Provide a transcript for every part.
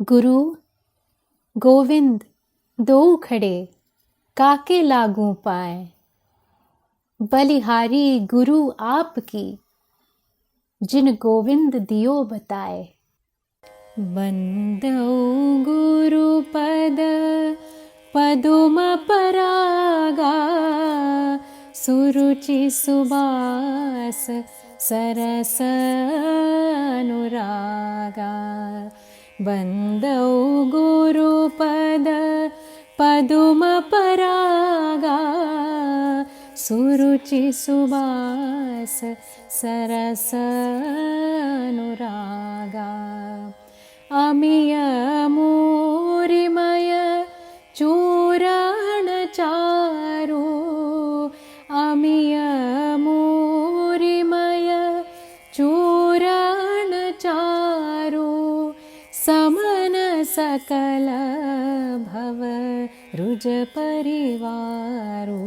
गुरु गोविंद दो खड़े काके लागू पाए, बलिहारी गुरु आपकी जिन गोविंद दियो बताए। बंदौ गुरु पद पदुम परागा, सुरुचि सुबास सरस अनुरागा। बंदौ गुरु पद पदुम परागा, सुरुचि सुबास सरस अनुरागा। अमिय मूरिमय चूरण चारु, अमिय मूरिमय चूरण चारु। समन सकल भव रुज परिवारो,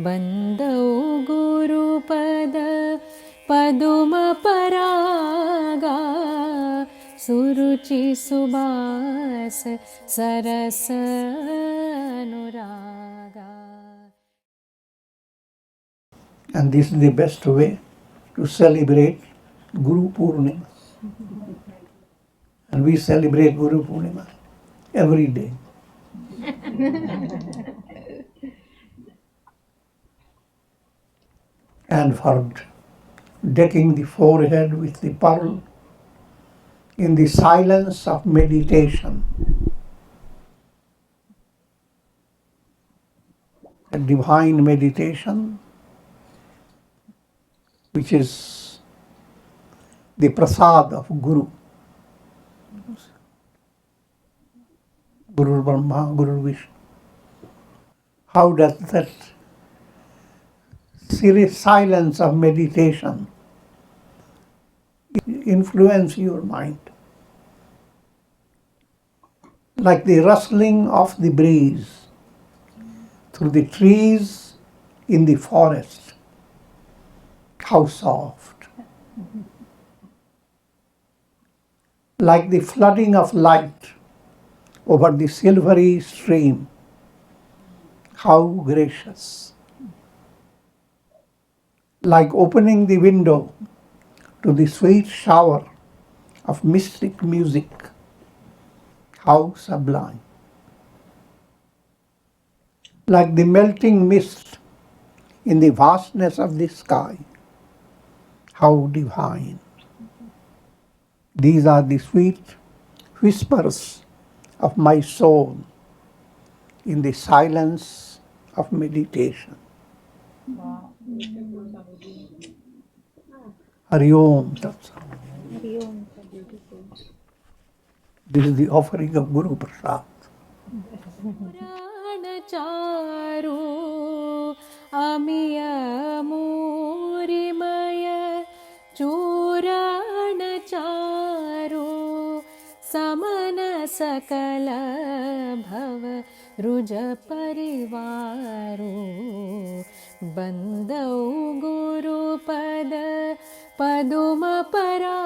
बंदौ गुरु पद पदुम परागा, सुरुचि सुबास सरस अनुरागा. And this is the best way to celebrate Guru Purnima. And we celebrate Guru Purnima every day. And for decking the forehead with the pearl in the silence of meditation, a divine meditation which is the prasad of Guru. Guru Brahma, Guru Vishnu. How does that serious silence of meditation influence your mind? Like the rustling of the breeze through the trees in the forest. How soft. Like the flooding of light over the silvery stream. How gracious. Like opening the window to the sweet shower of mystic music. How sublime. Like the melting mist in the vastness of the sky. How divine. These are the sweet whispers of my soul in the silence of meditation. Wow. Hari Om Tat Sat. Hari Om, so beautiful. This is the offering of Guru Prasad. चारो अमिय मूरिमय चूरण चारो, समन सकल भव रुज परिवारो। बंदौ गुरु पद पदुम परा